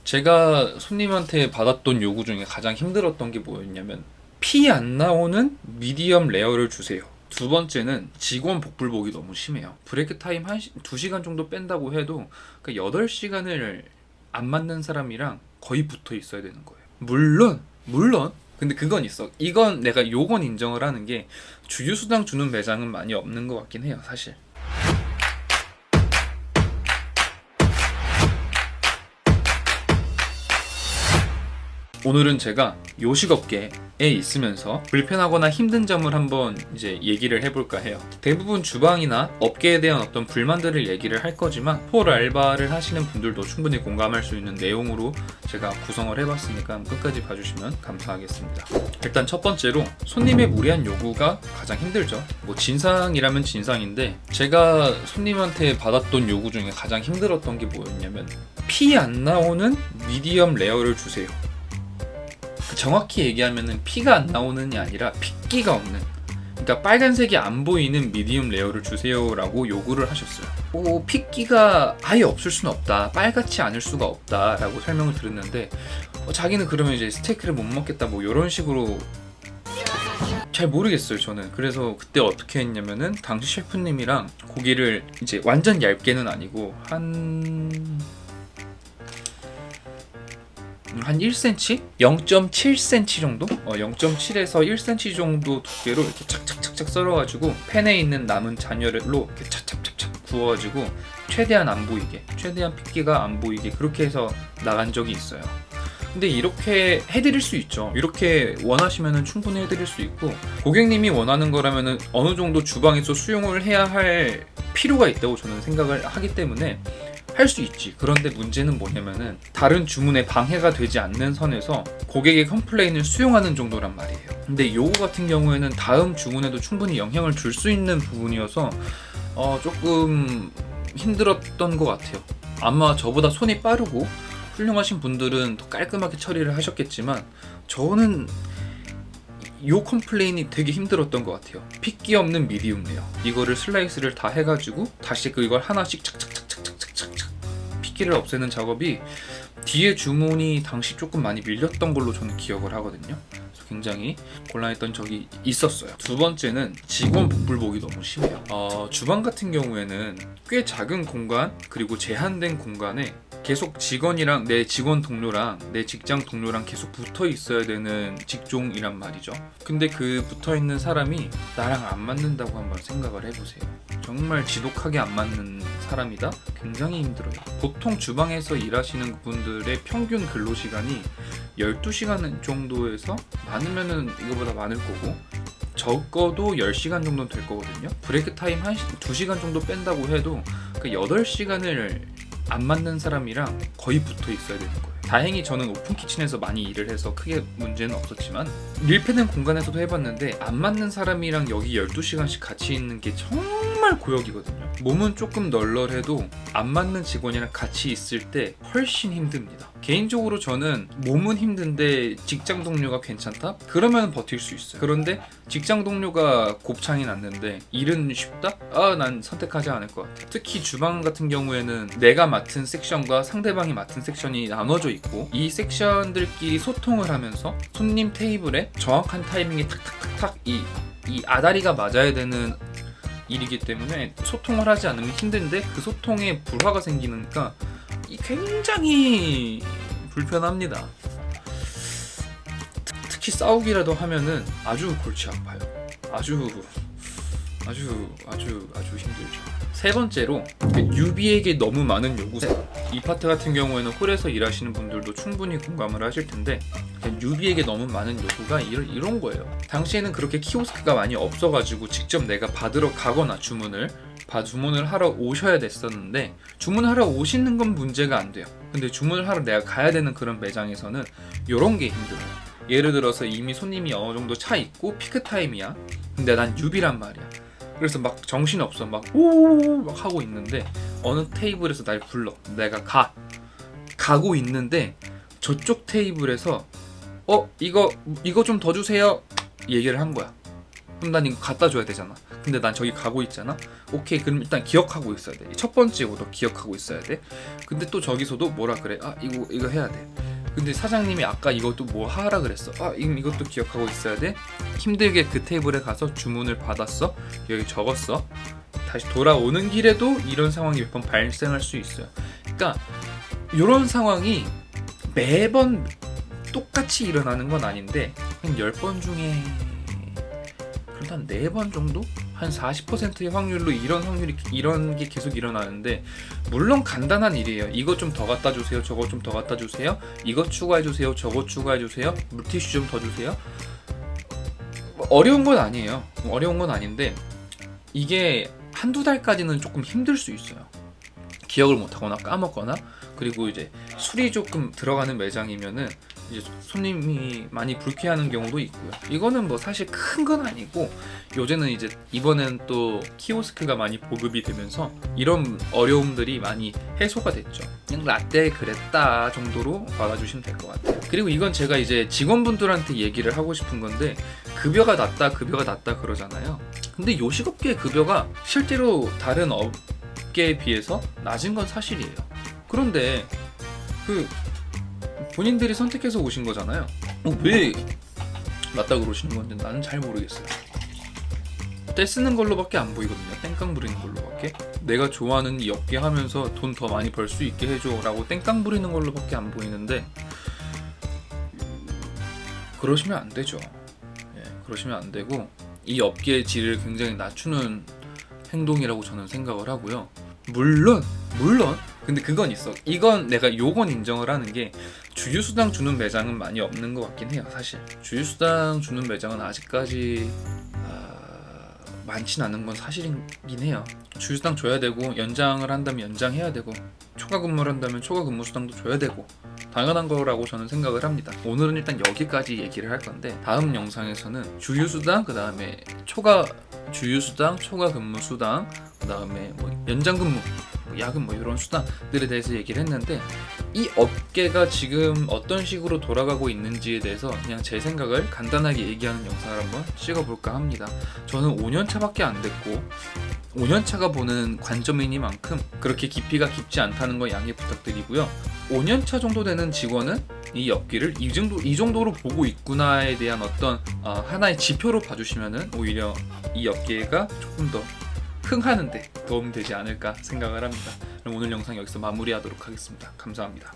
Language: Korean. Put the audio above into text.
제가 손님한테 받았던 요구 중에 가장 힘들었던 게 뭐였냐면 피 안 나오는 미디엄 레어를 주세요. 두 번째는 직원 복불복이 너무 심해요. 브레이크 타임 2시간 정도 뺀다고 해도 그 8시간을 안 맞는 사람이랑 거의 붙어 있어야 되는 거예요. 물론 근데 그건 있어. 이건 내가 요건 인정을 하는 게 주유수당 주는 매장은 많이 없는 것 같긴 해요, 사실. 오늘은 제가 요식업계에 있으면서 불편하거나 힘든 점을 한번 이제 얘기를 해볼까 해요. 대부분 주방이나 업계에 대한 어떤 불만들을 얘기를 할 거지만 홀 알바를 하시는 분들도 충분히 공감할 수 있는 내용으로 제가 구성을 해봤으니까 끝까지 봐주시면 감사하겠습니다. 일단 첫 번째로 손님의 무리한 요구가 가장 힘들죠. 뭐 진상이라면 진상인데 제가 손님한테 받았던 요구 중에 가장 힘들었던 게 뭐였냐면 피 안 나오는 미디엄 레어를 주세요. 정확히 얘기하면은 피가 안 나오는이 아니라 핏기가 없는, 그러니까 빨간색이 안 보이는 미디움 레어를 주세요라고 요구를 하셨어요. 핏기가 아예 없을 수는 없다, 빨갛지 않을 수가 없다라고 설명을 드렸는데 자기는 그러면 이제 스테이크를 못 먹겠다 뭐 이런 식으로. 잘 모르겠어요 저는. 그래서 그때 어떻게 했냐면은 당시 셰프님이랑 고기를 이제 완전 얇게는 아니고 한 1cm? 0.7cm 정도? 0.7에서 1cm 정도 두께로 이렇게 착착착착 썰어가지고 팬에 있는 남은 잔열로 이렇게 착착착착 구워가지고 최대한 안 보이게, 최대한 핏기가 안 보이게 그렇게 해서 나간 적이 있어요. 근데 이렇게 해드릴 수 있죠. 이렇게 원하시면 충분히 해드릴 수 있고, 고객님이 원하는 거라면 어느 정도 주방에서 수용을 해야 할 필요가 있다고 저는 생각을 하기 때문에 할 수 있지. 그런데 문제는 뭐냐면은 다른 주문에 방해가 되지 않는 선에서 고객의 컴플레인을 수용하는 정도란 말이에요. 근데 요거 같은 경우에는 다음 주문에도 충분히 영향을 줄 수 있는 부분이어서 조금 힘들었던 것 같아요. 아마 저보다 손이 빠르고 훌륭하신 분들은 더 깔끔하게 처리를 하셨겠지만 저는 요 컴플레인이 되게 힘들었던 것 같아요. 핏기 없는 미디움 레어, 이거를 슬라이스를 다 해가지고 다시 이걸 하나씩 착착착착착착착 핏기를 없애는 작업이 뒤에 주문이 당시 조금 많이 밀렸던 걸로 저는 기억을 하거든요. 그래서 굉장히 곤란했던 적이 있었어요. 두 번째는 직원 복불복이 너무 심해요. 주방 같은 경우에는 꽤 작은 공간 그리고 제한된 공간에 계속 직원이랑 내 직원 동료랑 내 직장 동료랑 계속 붙어 있어야 되는 직종이란 말이죠. 근데 그 붙어 있는 사람이 나랑 안 맞는다고 한번 생각을 해보세요. 정말 지독하게 안 맞는 사람이다? 굉장히 힘들어요. 보통 주방에서 일하시는 분들의 평균 근로시간이 12시간 정도에서 많으면은 이거보다 많을 거고 적어도 10시간 정도는 될 거거든요. 브레이크 타임 2시간 정도 뺀다고 해도 그 8시간을 안 맞는 사람이랑 거의 붙어 있어야 되는 거예요. 다행히 저는 오픈 키친에서 많이 일을 해서 크게 문제는 없었지만 밀폐된 공간에서도 해봤는데 안 맞는 사람이랑 여기 12시간씩 같이 있는 게 정말 고역이거든요. 몸은 조금 널널해도 안 맞는 직원이랑 같이 있을 때 훨씬 힘듭니다. 개인적으로 저는 몸은 힘든데 직장 동료가 괜찮다? 그러면 버틸 수 있어요. 그런데 직장 동료가 곱창이 났는데 일은 쉽다? 난 선택하지 않을 것 같아요. 특히 주방 같은 경우에는 내가 맡은 섹션과 상대방이 맡은 섹션이 나눠져 있고 이 섹션들끼리 소통을 하면서 손님 테이블에 정확한 타이밍에 탁탁탁탁 이 아다리가 맞아야 되는 일이기 때문에 소통을 하지 않으면 힘든데 그 소통에 불화가 생기니까 굉장히 불편합니다. 특히 싸우기라도 하면은 아주 골치 아파요. 아주 힘들죠. 세 번째로 유비에게 너무 많은 요구. 이 파트 같은 경우에는 홀에서 일하시는 분들도 충분히 공감을 하실 텐데 유비에게 너무 많은 요구가 이런 거예요. 당시에는 그렇게 키오스크가 많이 없어가지고 직접 내가 받으러 가거나 주문을 하러 오셔야 됐었는데 주문하러 오시는 건 문제가 안 돼요. 근데 주문을 하러 내가 가야 되는 그런 매장에서는 이런 게 힘들어요. 예를 들어서 이미 손님이 어느 정도 차 있고 피크 타임이야. 근데 난 유비란 말이야. 그래서 막 정신없어 막 하고 있는데 어느 테이블에서 날 불러. 내가 가고 있는데 저쪽 테이블에서 이거 좀 더 주세요 얘기를 한 거야. 그럼 난 이거 갖다 줘야 되잖아. 근데 난 저기 가고 있잖아. 오케이, 그럼 일단 기억하고 있어야 돼. 첫 번째부터 기억하고 있어야 돼. 근데 또 저기서도 뭐라 그래? 아, 이거 해야 돼. 근데 사장님이 아까 이것도 뭐 하라 그랬어. 아, 이것도 기억하고 있어야 돼. 힘들게 그 테이블에 가서 주문을 받았어. 여기 적었어. 다시 돌아오는 길에도 이런 상황이 몇 번 발생할 수 있어요. 그러니까 이런 상황이 매번 똑같이 일어나는 건 아닌데 한 10번 중에 그래도 한 4번 정도? 한 40%의 확률로 이런 게 계속 일어나는데, 물론 간단한 일이에요. 이거 좀 더 갖다 주세요. 저거 좀 더 갖다 주세요. 이거 추가해 주세요. 저거 추가해 주세요. 물티슈 좀 더 주세요. 어려운 건 아니에요. 어려운 건 아닌데 이게 한두 달까지는 조금 힘들 수 있어요. 기억을 못하거나 까먹거나, 그리고 이제 술이 조금 들어가는 매장이면은 이제 손님이 많이 불쾌하는 경우도 있고요. 이거는 뭐 사실 큰 건 아니고, 요새는 이제 이번엔 또 키오스크가 많이 보급이 되면서 이런 어려움들이 많이 해소가 됐죠. 그냥 라떼 그랬다 정도로 받아주시면 될 것 같아요. 그리고 이건 제가 이제 직원분들한테 얘기를 하고 싶은 건데, 급여가 낮다 그러잖아요. 근데 요식업계 급여가 실제로 다른 업계에 비해서 낮은 건 사실이에요. 그런데 본인들이 선택해서 오신 거잖아요. 왜 낮다 그러시는 건지 나는 잘 모르겠어요. 떼쓰는 걸로밖에 안 보이거든요. 땡깡 부리는 걸로밖에. 내가 좋아하는 이 업계 하면서 돈 더 많이 벌 수 있게 해줘 라고 땡깡 부리는 걸로밖에 안 보이는데, 그러시면 안 되죠. 그러시면 안 되고, 이 업계의 질을 굉장히 낮추는 행동이라고 저는 생각을 하고요. 물론 근데 그건 있어. 이건 내가 요건 인정을 하는 게, 주유수당 주는 매장은 많이 없는 것 같긴 해요. 사실 주유수당 주는 매장은 아직까지 많진 않은 건 사실이긴 해요. 주유수당 줘야 되고, 연장을 한다면 연장해야 되고, 초과 근무를 한다면 초과 근무 수당도 줘야 되고, 당연한 거라고 저는 생각을 합니다. 오늘은 일단 여기까지 얘기를 할 건데, 다음 영상에서는 주유수당, 그 다음에 초과 주유수당, 초과 근무 수당, 그 다음에 뭐 연장 근무, 야근 뭐 이런 수당들에 대해서 얘기를 했는데, 이 업계가 지금 어떤 식으로 돌아가고 있는지에 대해서 그냥 제 생각을 간단하게 얘기하는 영상을 한번 찍어볼까 합니다. 저는 5년차밖에 안 됐고, 5년차가 보는 관점이니만큼 그렇게 깊이가 깊지 않다는 거 양해 부탁드리고요. 5년차 정도 되는 직원은 이 업계를 이 정도로 보고 있구나에 대한 어떤 하나의 지표로 봐주시면은 오히려 이 업계가 조금 더 흥하는데 도움되지 않을까 생각을 합니다. 그럼 오늘 영상 여기서 마무리하도록 하겠습니다. 감사합니다.